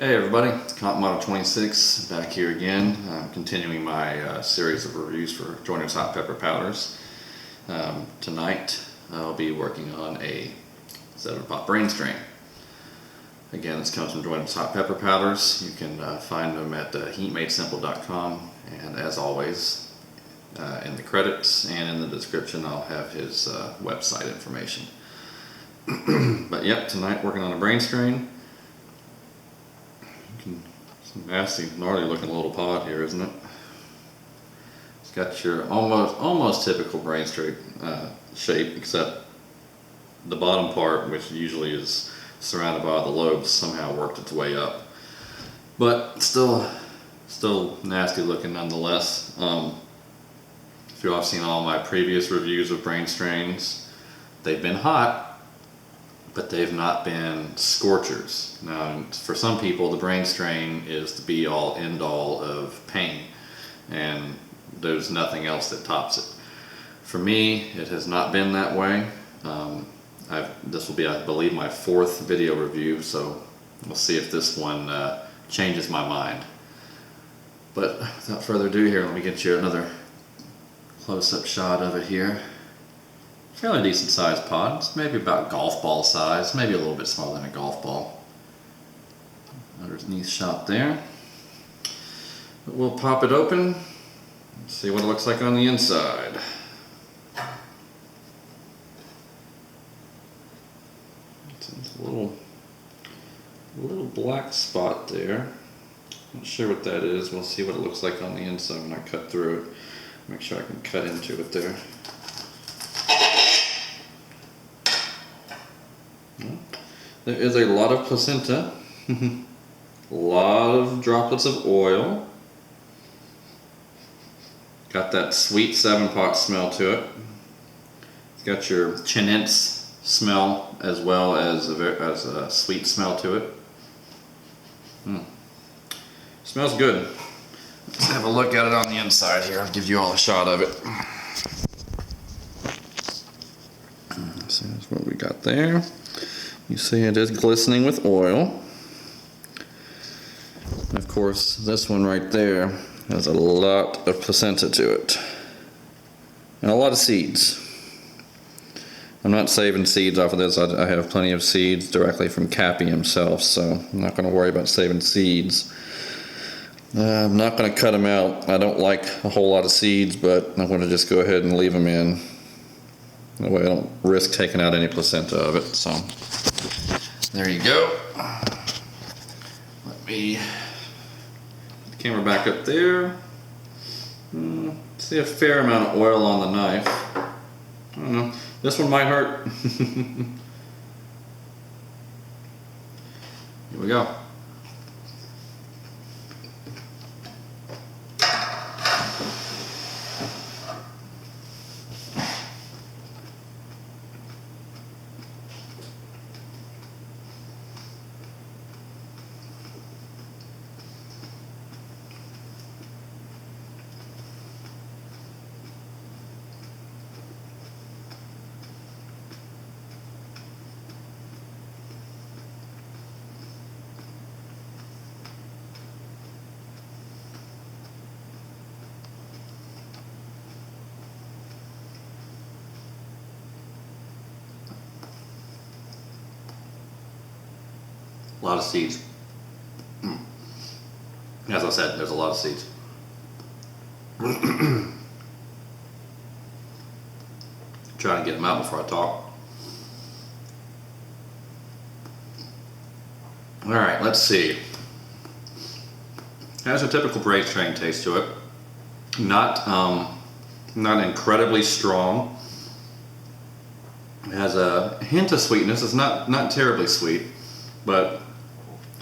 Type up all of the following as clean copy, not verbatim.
Hey everybody, Model 26 back here again. I'm continuing my series of reviews for Joyner's hot pepper powders. Tonight I'll be working on a set of Pot Brainstrain. Again, this comes from Joyner's hot pepper powders. You can find them at heatmadesimple.com, and as always, in the credits and in the description I'll have his website information. But yep, tonight working on a Brainstrain. It's a nasty, gnarly looking little pod here, isn't it? It's got your almost typical Brainstrain shape, except the bottom part, which usually is surrounded by the lobes, somehow worked its way up. But still nasty looking nonetheless. If you all have seen all my previous reviews of Brainstrains, they've been hot, but they've not been scorchers. Now, for some people, the Brainstrain is the be-all, end-all of pain, and there's nothing else that tops it. For me, it has not been that way. This will be, I believe, my 4th video review, so we'll see if this one changes my mind. But without further ado here, let me get you another close-up shot of it here. Fairly decent sized pod. It's maybe about golf ball size, maybe a little bit smaller than a golf ball. Underneath shot there. But we'll pop it open, see what it looks like on the inside. It's a little black spot there. Not sure what that is. We'll see what it looks like on the inside when I cut through it. Make sure I can cut into it there. There is a lot of placenta, a lot of droplets of oil. Got that sweet 7-pot smell to it. It's got your chinense smell as well as a sweet smell to it. Smells good. Let's have a look at it on the inside here. I'll give you all a shot of it. So that's what we got there. You see it is glistening with oil. And of course, this one right there has a lot of placenta to it. And a lot of seeds. I'm not saving seeds off of this. I have plenty of seeds directly from Cappy himself, so I'm not going to worry about saving seeds. I'm not going to cut them out. I don't like a whole lot of seeds, but I'm going to just go ahead and leave them in. That way I don't risk taking out any placenta of it. So there you go. Let me put the camera back up there. See a fair amount of oil on the knife. I don't know. This one might hurt. Here we go. A lot of seeds. As I said, there's a lot of seeds. Trying to get them out before I talk. Alright, let's see. It has a typical Brainstrain taste to it. Not incredibly strong. It has a hint of sweetness. It's not terribly sweet, but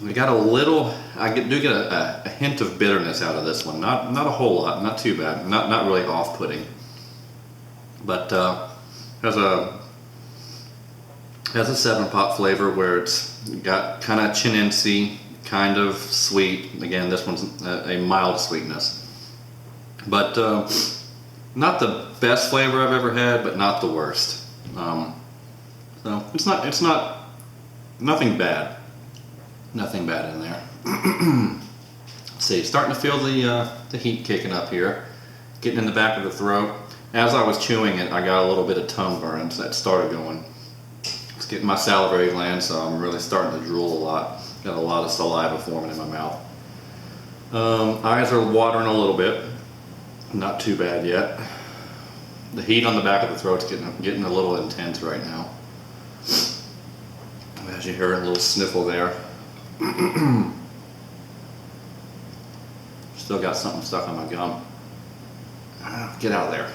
we got a little. I do get a hint of bitterness out of this one. Not a whole lot. Not too bad. Not really off-putting. But has a 7-pot flavor where it's got kind of chinense, kind of sweet. Again, this one's a mild sweetness. But not the best flavor I've ever had, but not the worst. So it's not nothing bad. Nothing bad in there. See, starting to feel the heat kicking up here, getting in the back of the throat. As I was chewing it, I got a little bit of tongue burn, so that started going. It's getting my salivary gland, so I'm really starting to drool a lot. Got a lot of saliva forming in my mouth. Eyes are watering a little bit. Not too bad yet. The heat on the back of the throat's getting a little intense right now. As you hear a little sniffle there. Still got something stuck on my gum. Get out of there.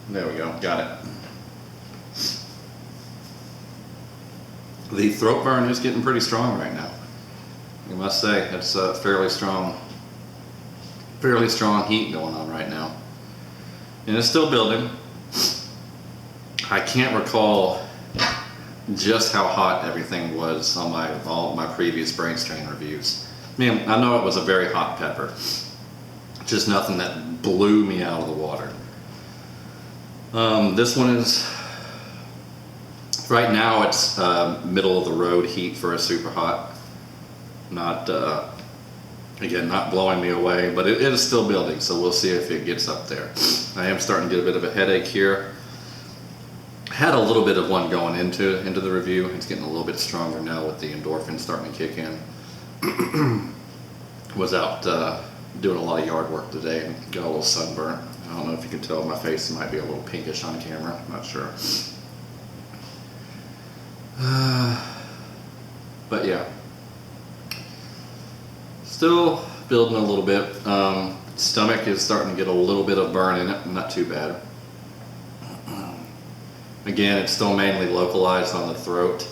There we go, got it. The throat burn is getting pretty strong right now. I must say, it's a fairly strong heat going on right now. And it's still building. I can't recall just how hot everything was on all my previous Brainstrain reviews. I mean, I know it was a very hot pepper. Just nothing that blew me out of the water. This one is, right now it's middle of the road heat for a super hot. Not, again, not blowing me away, but it is still building, so we'll see if it gets up there. I am starting to get a bit of a headache here. Had a little bit of one going into the review. It's getting a little bit stronger now with the endorphins starting to kick in. Was out doing a lot of yard work today and got a little sunburn. I don't know if you can tell, my face might be a little pinkish on camera, I'm not sure. But yeah, still building a little bit. Stomach is starting to get a little bit of burn in it, not too bad. Again, it's still mainly localized on the throat.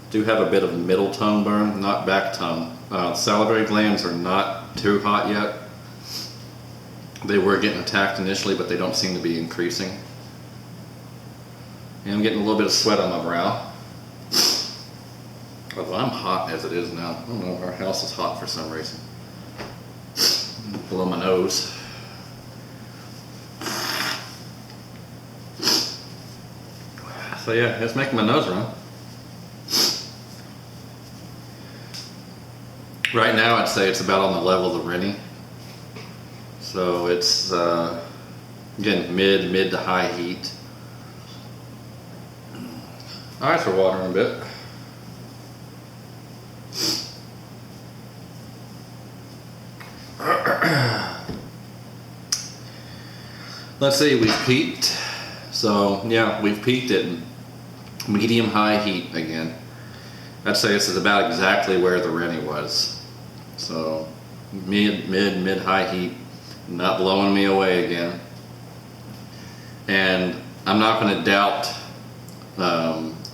Do have a bit of middle tongue burn, not back tongue. Salivary glands are not too hot yet. They were getting attacked initially, but they don't seem to be increasing. And I'm getting a little bit of sweat on my brow. Although I'm hot as it is now. I don't know, our house is hot for some reason. Below my nose. So yeah, it's making my nose run. Right now I'd say it's about on the level of the Rennie. So it's, again, mid to high heat. Eyes are watering a bit. Let's see, we've peaked. So yeah, we've peaked at medium high heat again. I'd say this is about exactly where the Rennie was. So mid high heat, not blowing me away again. And I'm not going to doubt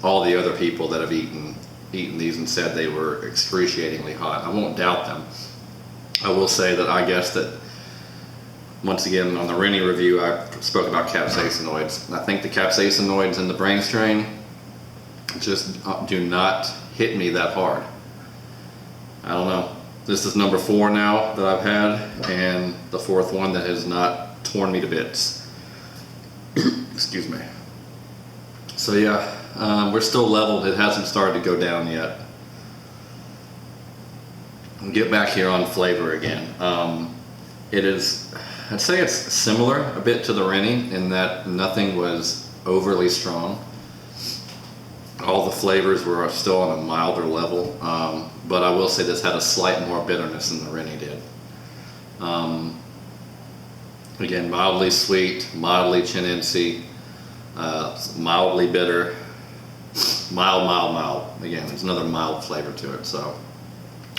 all the other people that have eaten these and said they were excruciatingly hot. I won't doubt them. I will say that I guess that once again on the Rennie review I spoke about capsaicinoids. I think the capsaicinoids in the Brainstrain just do not hit me that hard. I don't know. This is number 4 now that I've had, and the 4th one that has not torn me to bits. Excuse me. So yeah, we're still leveled. It hasn't started to go down yet. I'll get back here on flavor again. It is, I'd say it's similar a bit to the Rennie in that nothing was overly strong. All the flavors were still on a milder level, but I will say this had a slight more bitterness than the Rennie did. Again, mildly sweet, mildly chinense, mildly bitter, mild. Again, there's another mild flavor to it, so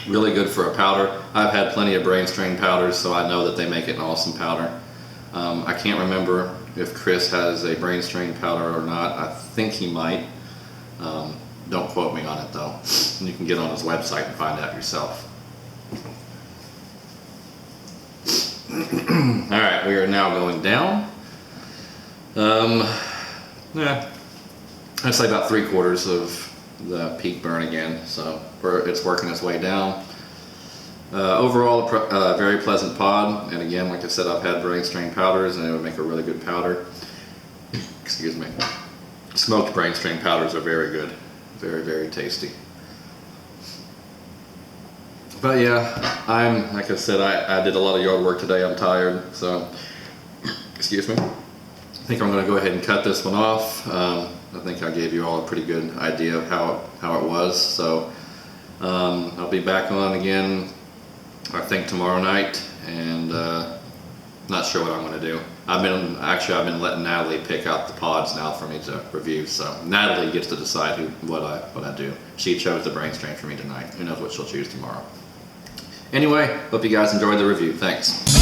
really good for a powder. I've had plenty of Brainstrain powders, so I know that they make it an awesome powder. I can't remember if Chris has a Brainstrain powder or not. I think he might. Don't quote me on it though. You can get on his website and find out yourself. Alright, we are now going down. Yeah, I'd say about 3/4 of the peak burn again, so it's working its way down. Overall, a very pleasant pod, and again, like I said, I've had Brainstrain powders and it would make a really good powder. excuse me, smoked Brainstrain powders are very good. Very, very tasty. But yeah, like I said, I did a lot of yard work today. I'm tired, so, excuse me. I think I'm going to go ahead and cut this one off. I think I gave you all a pretty good idea of how it was. So I'll be back on again, I think tomorrow night, and not sure what I'm going to do. I've been letting Natalie pick out the pods now for me to review. So Natalie gets to decide what I do. She chose the Brainstrain for me tonight. Who knows what she'll choose tomorrow. Anyway, hope you guys enjoyed the review. Thanks.